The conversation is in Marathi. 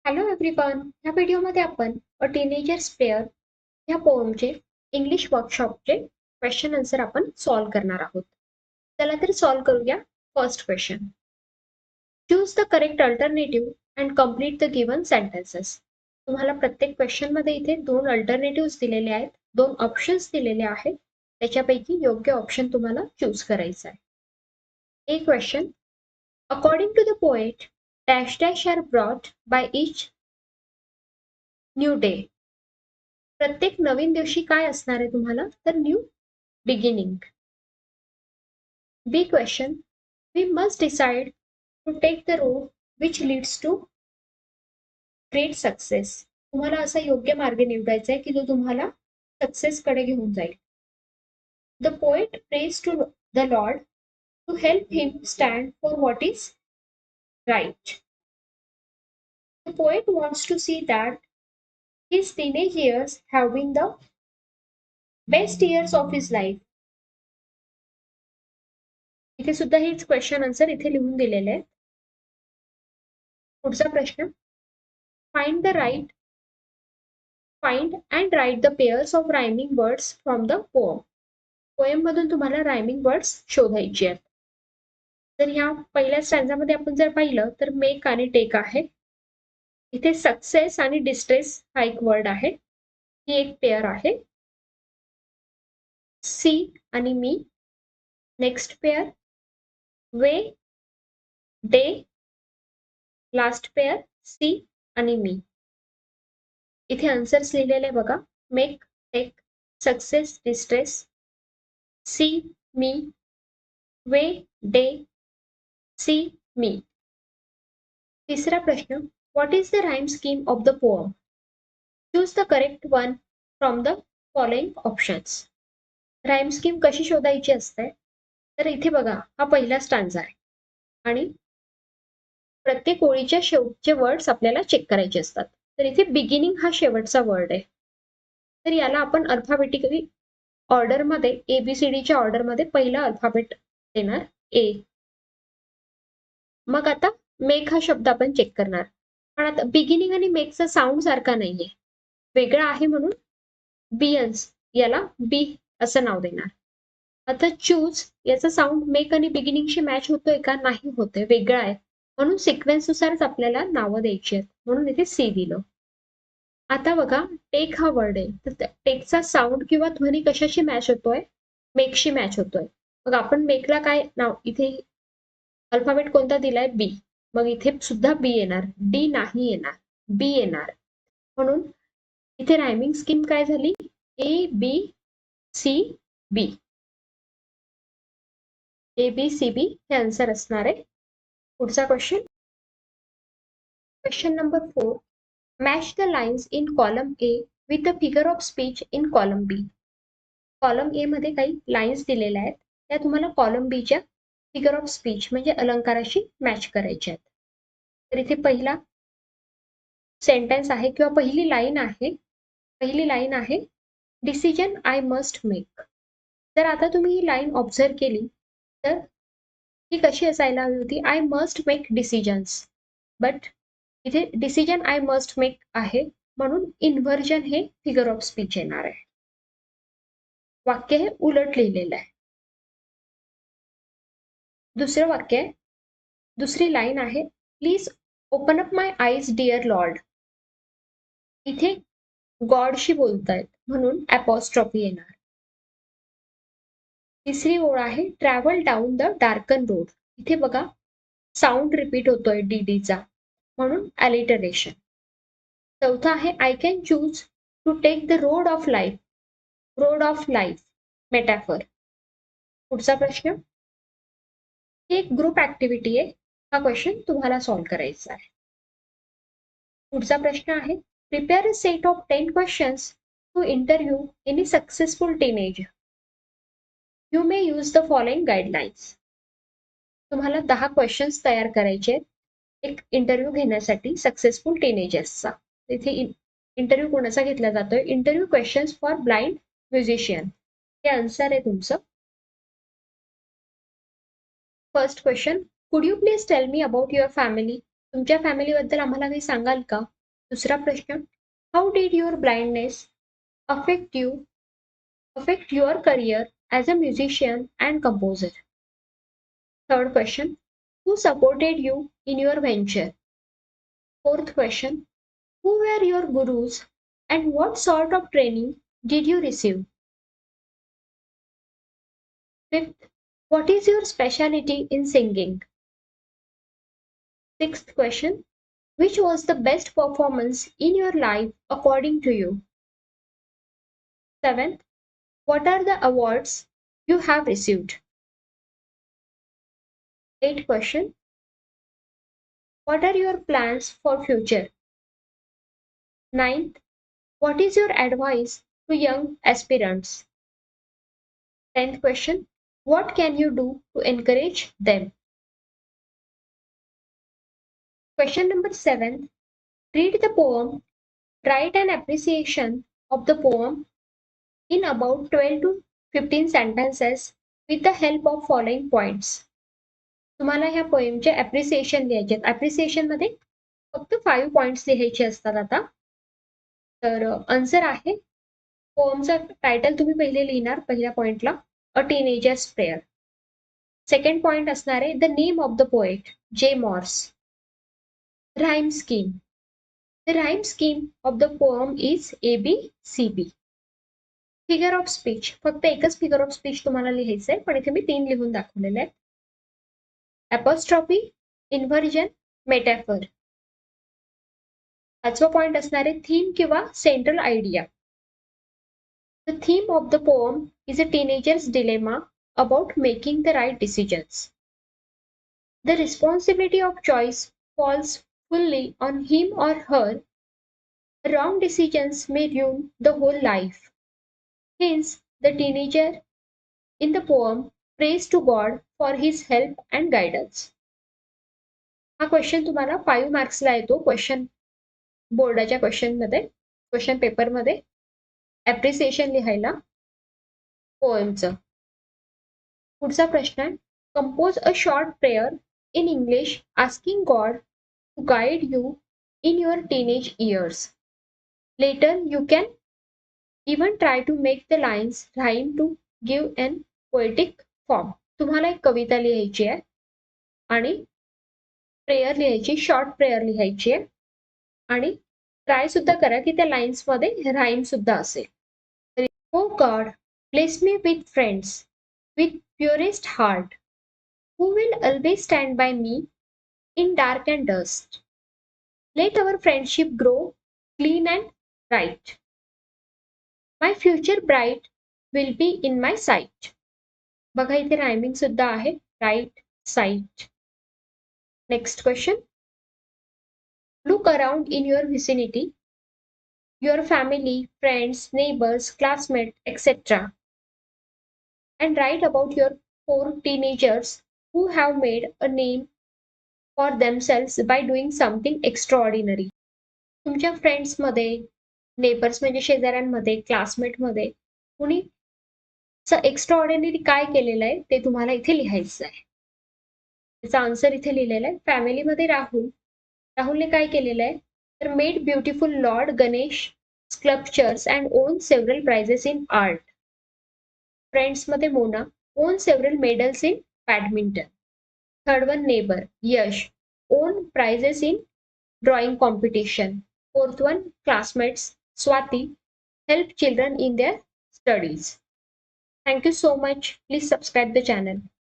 Hello everyone. ह्या व्हिडिओमध्ये आपण अ टीनेजर्स पेअर ह्या पोएमचे इंग्लिश वर्कशॉपचे क्वेश्चन आन्सर आपण सॉल्व्ह करणार आहोत. चला तर सॉल्व्ह करूया. First question. Choose the correct alternative and complete the given sentences. तुम्हाला प्रत्येक क्वेश्चन मध्ये इथे दोन अल्टरनेटिव्ह दिलेले आहेत, दोन ऑप्शन्स दिलेले आहेत. त्याच्यापैकी योग्य ऑप्शन तुम्हाला चूज करायचा आहे. A question. According to the poet, dash dash are brought by each new day. प्रत्येक नवीन दिवशी काय असणार आहे तुम्हाला, तर new beginning. B question. We must decide to take the road which leads to great success. तुम्हाला असा योग्य मार्ग निवडायचा आहे की जो तुम्हाला सक्सेस कडे घेऊन जाईल. The poet prays to the lord to help him stand for what is right. The poet wants to see that his teenage years have been the best years of his life. इथे सुद्धा हेच क्वेश्चन आन्सर इथे लिहून दिलेले आहेत. पुढचा प्रश्न. Find and write the pairs of rhyming words from the poem. Poem मधून तुम्हाला रायमिंग वर्ड्स शोधायचे आहेत. तर ह्या पहिल्या स्टॅन्झामध्ये आपण जर पाहिलं तर मेक आणि टेक आहे. इथे सक्सेस आणि डिस्ट्रेस हा एक वर्ड आहे, ही एक पेअर आहे. सी आणि me. Next pair way day. Last pair see आणि मी. इथे आन्सर्स लिहिलेले बघा. Make, take, success, distress, see, me, way, day, see, me. तिसरा प्रश्न. What is the rhyme scheme of the poem? Choose the correct one from the following options. Rhyme scheme कशी शोधायची असते, तर इथे बघा हा पहिला स्टांजा आहे आणि प्रत्येक ओळीच्या शेवटचे वर्ड्स आपल्याला चेक करायचे असतात. तर इथे बिगिनिंग हा शेवटचा वर्ड आहे, तर याला आपण अल्फाबेटिकली ऑर्डरमध्ये ABCDच्या ऑर्डरमध्ये पहिला अल्फाबेट देणार ए. मग आता मेक हा शब्द आपण चेक करणार, पण आता बिगिनिंग आणि मेकचा साऊंड सारखा नाहीये, वेगळा आहे, म्हणून बियन्स याला बी असं नाव देणार. आता चूज याचा साऊंड मेक आणि बिगिनिंगशी मॅच होतोय का, नाही होतोय, वेगळा आहे, म्हणून सिक्वेन्सनुसारच आपल्याला नावं द्यायची आहेत, म्हणून इथे सी दिलं. आता बघा टेक हा वर्ड आहे, तर टेकचा साऊंड किंवा ध्वनी कशाशी मॅच होतोय, मेकशी मॅच होतोय. मग आपण मेकला काय नाव, इथे अल्फाबेट कोणता दिलाय, बी, मग इथे सुद्धा बी येणार, डी नाही येणार, बी येणार. म्हणून इथे रायमिंग स्कीम काय झाली, ABCB. ABCB हे आन्सर असणार आहे. पुढचा question. Question number 4. Match the lines in column A with the figure of speech in column B. Column A मध्ये काही लाईन्स दिलेल्या आहेत, त्या तुम्हाला कॉलम B च्या फिगर ऑफ स्पीच म्हणजे अलंकाराशी मॅच करायच्या आहेत. तर इथे पहिला सेंटेन्स आहे किंवा पहिली लाईन आहे डिसिजन आय मस्ट मेक. तर आता तुम्ही ही लाईन ऑब्झर्व केली तर ही कशी असायला हवी होती, I must make decisions, but इथे डिसिजन आय मस्ट मेक आहे, म्हणून इन्व्हर्जन हे फिगर ऑफ स्पीच येणार आहे. वाक्य हे उलट लिहिलेलं आहे. दुसरं वाक्य आहे, दुसरी लाईन आहे, please open up my eyes dear lord. इथे गॉडशी बोलतायत म्हणून अपॉस्ट्रॉफी येणार. तिसरी ओळ आहे, travel down the darken road. इथे बघा साऊंड रिपीट होतोय डीडीचा, म्हणून अलिटरेशन. चौथा आहे, I can choose to take the road of life metaphor. पुढचा प्रश्न. ही एक ग्रुप ऍक्टिव्हिटी आहे, हा क्वेश्चन तुम्हाला सॉल्व्ह करायचा आहे. पुढचा प्रश्न आहे, prepare a set of 10 questions to interview any successful teenage. You may use the following guidelines. तुम्हाला 10 क्वेश्चन्स तयार करायचे एक इंटरव्ह्यू घेण्यासाठी सक्सेसफुल टीनेजर्सचा. इथे इंटरव्ह्यू कोणाचा घेतला जातोय, interview questions for blind musician. हे आन्सर आहे तुमचं. First question. Could you please tell me about your family. तुमच्या फॅमिलीबद्दल आम्हाला काही सांगाल का? दुसरा प्रश्न, how did your blindness affect you affect your career as a musician and composer? Third question, who supported you in your venture? Fourth question, who were your gurus and what sort of training did you receive? Fifth, what is your specialty in singing? Sixth question, which was the best performance in your life according to you? Seventh, what are the awards you have received? Eighth question, what are your plans for future? Ninth, what is your advice to young aspirants? 10th question, what can you do to encourage them? Question number 7, read the poem, write an appreciation of the poem in about 12 to 15 sentences with the help of following points. तुम्हाला ह्या पोएमचे ॲप्रिसिएशन लिहायचे आहेत. ॲप्रिसिएशन मध्ये फक्त 5 पॉइंट्स लिहायचे असतात आता. तर आन्सर आहे पोएमचा टायटल तुम्ही पहिले लिहिणार पहिल्या पॉइंटला a teenager's prayer. Second point असणार आहे the name of the poet J Morse. Rhyme scheme, the rhyme scheme of the poem is ABCB. Figure of speech, फक्त एकच फिगर ऑफ स्पीच तुम्हाला लिहायचं आहे पण इथे मी 3 लिहून दाखवलेले आहेत. Apostrophe, inversion, metaphor. 5वा पॉइंट असणार आहे थीम किंवा central idea. The theme of the poem is a teenager's dilemma about making the right decisions. The responsibility of choice falls fully on him or her. Wrong decisions may ruin the whole life. Hence, the teenager in the poem prays to God for his help and guidance. हा क्वेश्चन तुम्हाला 5 मार्क्सला येतो क्वेश्चन बोर्डाच्या क्वेश्चन पेपरमध्ये ॲप्रिसिएशन लिहायला पोएमचं. पुढचा प्रश्न आहे compose a short prayer in English asking God to guide you in your teenage years. Later you can even try to make the lines rhyme to give an poetic form. तुम्हाला एक कविता लिहायची आहे आणि प्रेयर लिहायची, शॉर्ट प्रेयर लिहायची आहे आणि ट्राय सुद्धा करा की त्या लाईन्स मध्ये राईम सुद्धा असेल. ओ God, bless me with friends with purest heart who will always stand by me in dark and dust. Let our friendship grow clean and right. My future bright will be in my sight. बघा इथे रायमिंग सुद्धा आहे, right, sight. Next question, look around in your vicinity, your family, friends, neighbors, classmates, etc. and write about your 4 teenagers who have made a name for themselves by doing something extraordinary. तुमच्या फ्रेंड्समध्ये, नेबर्स म्हणजे शेजाऱ्यांमध्ये, क्लासमेटमध्ये कुणी एक्स्ट्राऑर्डिनरी काय केलेलं आहे ते तुम्हाला इथे लिहायचं आहे. त्याचा आन्सर इथे लिहिलेला आहे. फॅमिलीमध्ये राहुलने काय केलेलं आहे तर made beautiful lord Ganesh sculptures and won several prizes in art. फ्रेंड्समध्ये Mona won several medals in badminton. Third one neighbour Yash won prizes in drawing competition. Fourth one, classmates Swati help children in their studies. Thank you so much. Please subscribe the channel.